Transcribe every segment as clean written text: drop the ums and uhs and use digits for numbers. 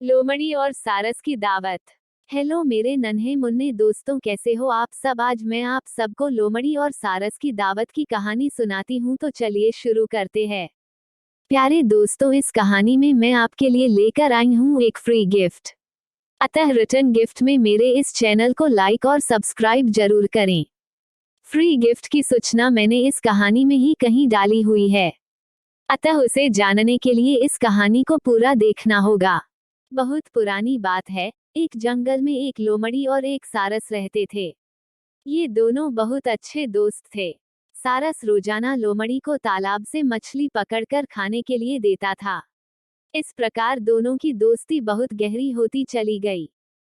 लोमड़ी और सारस की दावत। हेलो मेरे नन्हे मुन्ने दोस्तों, कैसे हो आप सब। आज मैं आप सबको लोमड़ी और सारस की दावत की कहानी सुनाती हूँ, तो चलिए शुरू करते हैं। प्यारे दोस्तों, इस कहानी में मैं आपके लिए लेकर आई हूँ एक फ्री गिफ्ट। अतः रिटर्न गिफ्ट में मेरे इस चैनल को लाइक और सब्सक्राइब जरूर करें। फ्री गिफ्ट की सूचना मैंने इस कहानी में ही कहीं डाली हुई है, अतः उसे जानने के लिए इस कहानी को पूरा देखना होगा। बहुत पुरानी बात है, एक जंगल में एक लोमड़ी और एक सारस रहते थे। ये दोनों बहुत अच्छे दोस्त थे। सारस रोजाना लोमड़ी को तालाब से मछली पकड़कर खाने के लिए देता था। इस प्रकार दोनों की दोस्ती बहुत गहरी होती चली गई।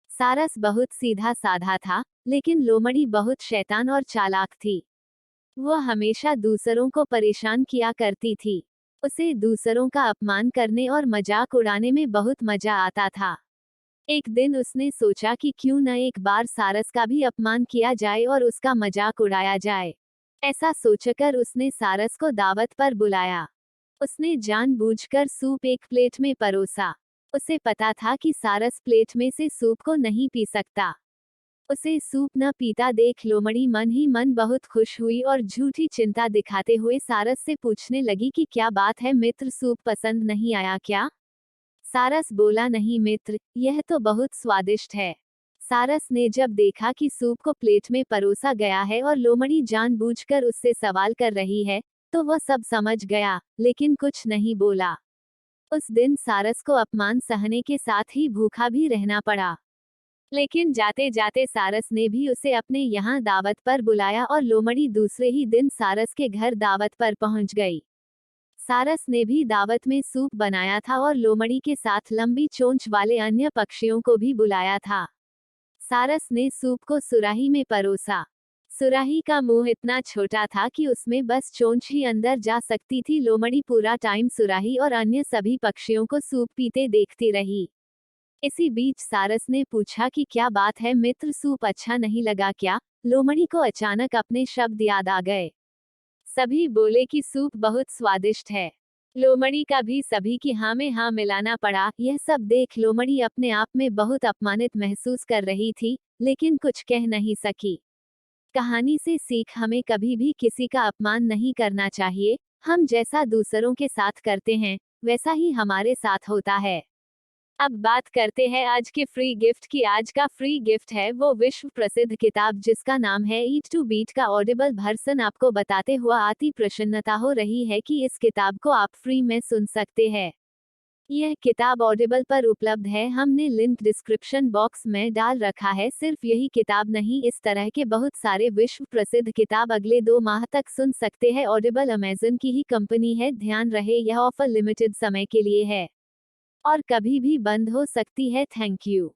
सारस बहुत सीधा साधा था, लेकिन लोमड़ी बहुत शैतान और चालाक थी। वह हमेशा दूसरों को परेशान किया करती थी। उसे दूसरों का अपमान करने और मजाक उड़ाने में बहुत मजा आता था। एक दिन उसने सोचा कि क्यों न एक बार सारस का भी अपमान किया जाए और उसका मजाक उड़ाया जाए। ऐसा सोचकर उसने सारस को दावत पर बुलाया। उसने जानबूझकर सूप एक प्लेट में परोसा। उसे पता था कि सारस प्लेट में से सूप को नहीं पी सकता। उसे सूप न पीता देख लोमड़ी मन ही मन बहुत खुश हुई और झूठी चिंता दिखाते हुए सारस से पूछने लगी कि क्या बात है मित्र, सूप पसंद नहीं आया क्या। सारस बोला, नहीं मित्र, यह तो बहुत स्वादिष्ट है। सारस ने जब देखा कि सूप को प्लेट में परोसा गया है और लोमड़ी जानबूझकर उससे सवाल कर रही है, तो वह सब समझ गया, लेकिन कुछ नहीं बोला। उस दिन सारस को अपमान सहने के साथ ही भूखा भी रहना पड़ा। लेकिन जाते जाते सारस ने भी उसे अपने यहाँ दावत पर बुलाया और लोमड़ी दूसरे ही दिन सारस के घर दावत पर पहुंच गई। सारस ने भी दावत में सूप बनाया था और लोमड़ी के साथ लंबी चोंच वाले अन्य पक्षियों को भी बुलाया था। सारस ने सूप को सुराही में परोसा। सुराही का मुंह इतना छोटा था कि उसमें बस चोंच ही अंदर जा सकती थी। लोमड़ी पूरा टाइम सुराही और अन्य सभी पक्षियों को सूप पीते देखती रही। इसी बीच सारस ने पूछा कि क्या बात है मित्र, सूप अच्छा नहीं लगा क्या। लोमड़ी को अचानक अपने शब्द याद आ गए। सभी बोले कि सूप बहुत स्वादिष्ट है। लोमड़ी का भी सभी की हाँ में हाँ मिलाना पड़ा। यह सब देख लोमड़ी अपने आप में बहुत अपमानित महसूस कर रही थी, लेकिन कुछ कह नहीं सकी। कहानी से सीख, हमें कभी भी किसी का अपमान नहीं करना चाहिए। हम जैसा दूसरों के साथ करते हैं, वैसा ही हमारे साथ होता है। अब बात करते हैं आज के फ्री गिफ्ट की। आज का फ्री गिफ्ट है वो विश्व प्रसिद्ध किताब जिसका नाम है ईट टू बीट का ऑडिबल वर्जन। आपको बताते हुआ आती प्रसन्नता हो रही है कि इस किताब को आप फ्री में सुन सकते हैं। यह किताब ऑडिबल पर उपलब्ध है, हमने लिंक डिस्क्रिप्शन बॉक्स में डाल रखा है। सिर्फ यही किताब नहीं, इस तरह के बहुत सारे विश्व प्रसिद्ध किताब अगले 2 माह तक सुन सकते हैं। ऑडिबल अमेजन की ही कंपनी है, ध्यान रहे यह ऑफर लिमिटेड समय के लिए है और कभी भी बंद हो सकती है। Thank you.